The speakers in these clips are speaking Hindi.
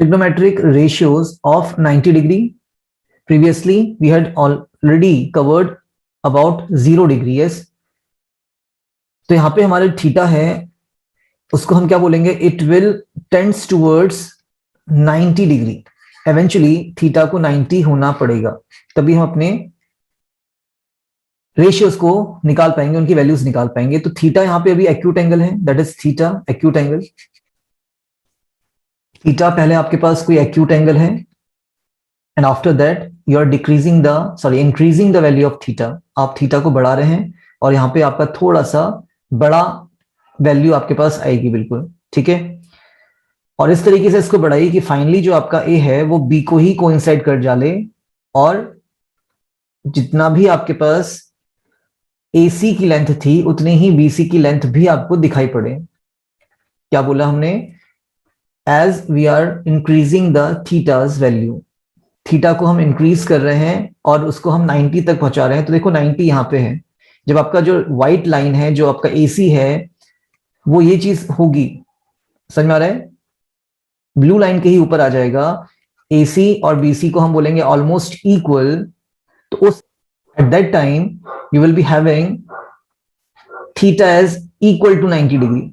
trigonometric ratios of 90 degree. Previously we had already covered about 0 degree. Yes, तो यहाँ पे हमारे थीटा है, उसको हम क्या बोलेंगे, it will tends towards 90 degree. Eventually theta को 90 होना पड़ेगा, तभी हम अपने रेशियोज को निकाल पाएंगे, उनकी वैल्यूज निकाल पाएंगे. तो थीटा यहाँ पे अभी एक्यूट एंगल है, that is theta acute angle. Theta पहले आपके पास कोई एक्यूट एंगल है, and after that you are increasing the value of theta. आप थीटा को बढ़ा रहे हैं और यहाँ पे आपका थोड़ा सा बड़ा वैल्यू आपके पास आएगी, बिल्कुल ठीक है. और इस तरीके से इसको बढ़ाइए कि फाइनली जो आपका ए है वो बी को ही कोइंसाइड कर डाले, और जितना भी आपके पास AC की लेंथ थी उतनी ही BC की लेंथ भी आपको दिखाई पड़े. क्या बोला हमने, as we are increasing the theta's value, theta को हम इंक्रीज कर रहे हैं और उसको हम 90 तक पहुंचा रहे हैं. तो देखो 90 यहाँ पे है, जब आपका जो व्हाइट लाइन है, जो आपका AC है, वो ये चीज होगी, समझ में आ रहा है, ब्लू लाइन के ही ऊपर आ जाएगा. AC और BC को हम बोलेंगे ऑलमोस्ट इक्वल. तो उस at that time you will be having theta as equal to 90 degree.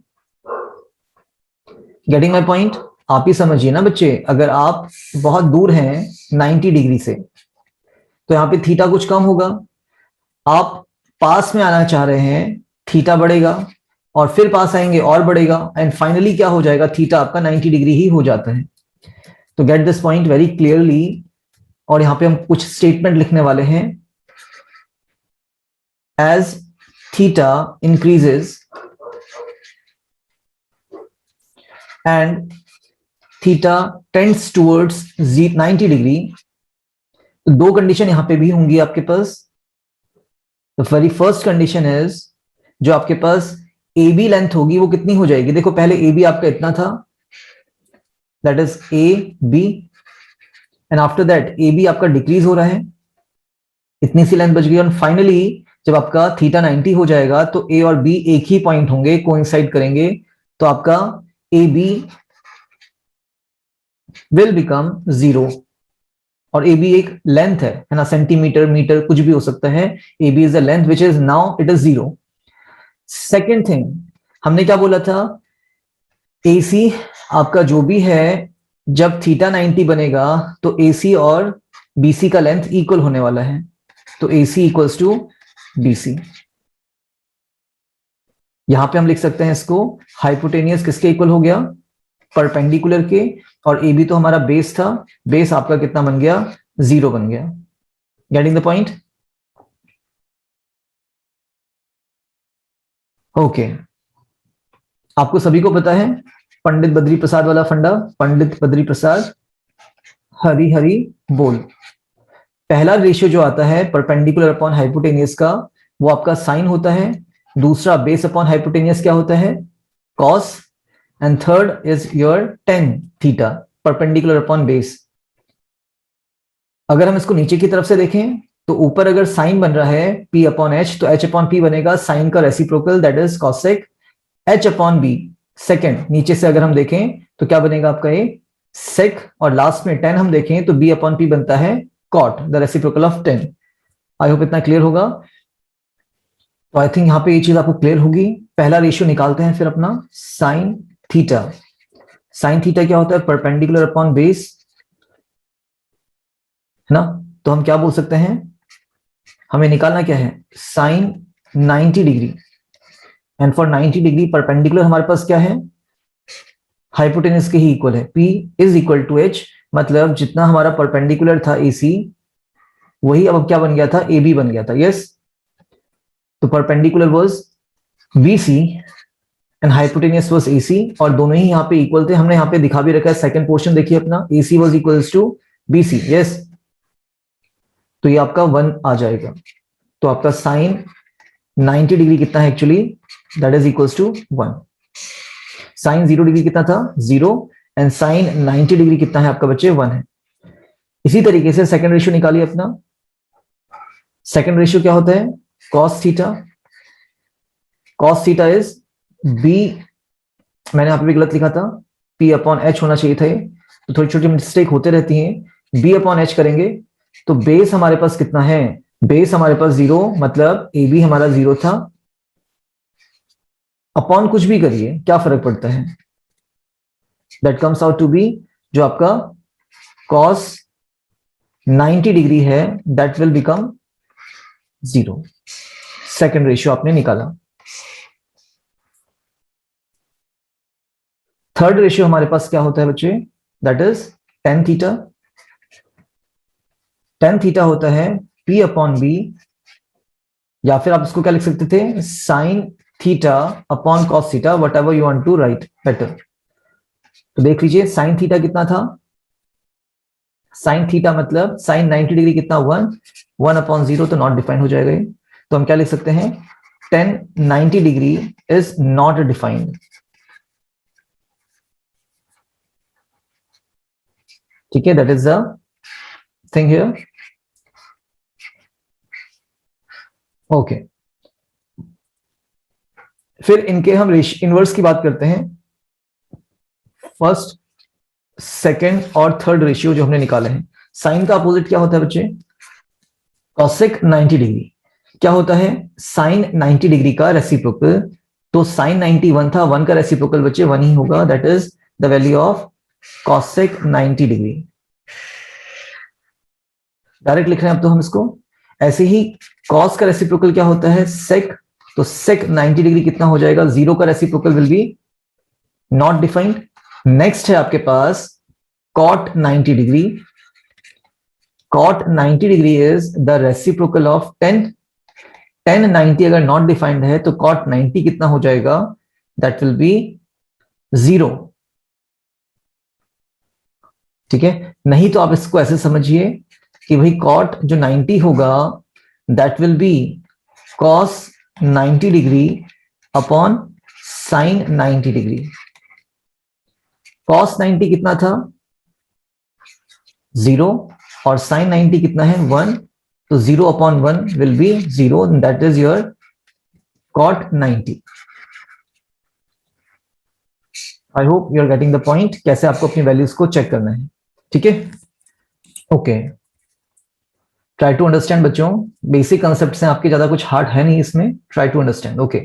Getting my point? आप ही समझिए ना बच्चे, अगर आप बहुत दूर हैं 90 डिग्री से तो यहाँ पे थीटा कुछ कम होगा. आप पास में आना चाह रहे हैं, थीटा बढ़ेगा, और फिर पास आएंगे और बढ़ेगा, एंड फाइनली क्या हो जाएगा, थीटा आपका 90 डिग्री ही हो जाता है. तो get this point very clearly. और यहाँ पे हम कुछ स्टेटमेंट लिखने वाले हैं. As theta increases and theta tends towards 90 degree, तो दो कंडीशन यहां पे भी होंगी आपके पास. The very first condition is, जो आपके पास AB लेंथ होगी वो कितनी हो जाएगी. देखो पहले AB आपका इतना था, that is AB, and after that AB आपका डिक्रीज हो रहा है, इतनी सी लेंथ बच गई. और फाइनली जब आपका थीटा 90 हो जाएगा तो A और B एक ही पॉइंट होंगे, कोइंसाइड करेंगे, तो आपका AB विल बिकम 0. और AB एक लेंथ है ना, सेंटीमीटर, मीटर, कुछ भी हो सकता है. AB is the length which is now it is 0. Second thing, हमने क्या बोला था, AC आपका जो भी है, जब थीटा 90 बनेगा तो AC और BC का लेंथ इक्वल होने वाला है. तो AC इक्वल्स टू BC. यहां पे हम लिख सकते हैं इसको, हाइपोटेनियस किसके इक्वल हो गया, परपेंडिकुलर के. और AB तो हमारा बेस था, बेस आपका कितना बन गया, 0 बन गया. Getting the point? ओके, आपको सभी को पता है पंडित बद्री प्रसाद वाला फंडा, पंडित बद्री प्रसाद हरी हरी बोल. पहला रेशियो जो आता है परपेंडिकुलर अपॉन हाइपोटेनियस का, वो आपका साइन होता है. दूसरा बेस अपॉन हाइपोटेनियस क्या होता है, cos. And third is your tan theta, perpendicular upon base. अगर हम इसको नीचे की तरफ से देखें तो ऊपर अगर साइन बन रहा है P अपॉन H, तो H अपॉन P बनेगा साइन का reciprocal, that is cosec H upon B. Second, नीचे से अगर हम देखें तो क्या बनेगा आपका ये सेक, और लास्ट में 10 हम देखें तो B अपॉन P बनता है cot, the reciprocal of 10. I hope इतना क्लियर होगा. तो आई थिंक यहाँ पे ये चीज आपको क्लियर होगी. पहला रेशियो निकालते हैं फिर अपना, साइन थीटा. साइन थीटा क्या होता है, परपेंडिकुलर अपॉन बेस, है ना. तो हम क्या बोल सकते हैं, हमें निकालना क्या है, sine 90 degree. And for 90 degree perpendicular हमारे पास क्या है, हाइपोटेनस के ही इक्वल है. P is equal to H, मतलब जितना हमारा परपेंडिकुलर था AC, वही अब क्या बन गया था, AB बन गया था. यस, तो perpendicular was BC and hypotenuse was AC, और दोनों ही यहाँ पे इक्वल थे. हमने यहाँ पे दिखा भी रखा है, सेकंड पोर्शन देखिए अपना, AC was equals to BC. Yes, तो ये आपका 1 आ जाएगा. तो आपका साइन 90 डिग्री कितना है actually, that is equals to 1. Sine 0 degree कितना था, 0, एंड साइन 90 डिग्री कितना है आपका बच्चे, 1 है. इसी तरीके से सेकंड रेशियो निकालिए अपना. सेकंड रेशियो क्या होता है, cos theta. Cos theta is B, मैंने यहां पे भी गलत लिखा था, P अपॉन H होना चाहिए था ये, तो थोड़ी छोटी मिस्टेक होते रहती हैं। बी अपॉन एच करेंगे तो बेस हमारे पास कितना है, बेस हमारे पास 0, मतलब ए बी हमारा 0 था, अपॉन कुछ भी करिए क्या फर्क पड़ता है, that comes out to be जो आपका cos 90 डिग्री है, that will become 0। Second ratio आपने निकाला। थर्ड रेशियो हमारे पास क्या होता है बच्चे, that is tan theta. tan theta होता है P अपॉन बी, या फिर आप इसको क्या लिख सकते थे, sine theta upon cos theta, whatever you want to write better. तो देख लीजिए साइन थीटा कितना था, साइन थीटा मतलब साइन 90 डिग्री कितना, 1 अपॉन 0, तो नॉट डिफाइंड हो जाएगा ये। तो हम क्या लिख सकते हैं, tan 90 degree is not defined. ठीक है, that is the thing here. Okay, फिर इनके हम इनवर्स की बात करते हैं। फर्स्ट, सेकेंड और थर्ड रेशियो जो हमने निकाले हैं, साइन का अपोजिट क्या होता है बच्चे, कॉसेक 90 डिग्री। क्या होता है, साइन 90 डिग्री का रेसिप्रोकल। तो साइन 91 था, 1 का रेसिप्रोकल बच्चे 1 ही होगा, that is the value of cosec 90 degree. Direct लिख रहे हैं अब तो हम इसको। ऐसे ही कॉस का रेसिप्रोकल क्या होता है, सेक। तो सेक 90 डिग्री कितना हो जाएगा, 0 का reciprocal will be not defined. Next है आपके पास cot 90 degree. Cot 90 degree is the reciprocal of tan। tan 90 अगर नॉट डिफाइंड है तो कॉट 90 कितना हो जाएगा, दैट विल बी 0। ठीक है, नहीं तो आप इसको ऐसे समझिए कि भाई कॉट जो 90 होगा that will be cos 90 degree upon sine 90 degree. Cos 90 कितना था, 0, और साइन 90 कितना है, 1, तो 0 upon 1 will be 0, that is your cot 90। I hope you are getting the point, कैसे आपको अपनी वैल्यूज को चेक करना है। ठीक है, ओके, ट्राई टू अंडरस्टैंड बच्चों, बेसिक कंसेप्ट हैं आपके, ज्यादा कुछ हार्ड है नहीं इसमें, ट्राई टू अंडरस्टैंड। ओके,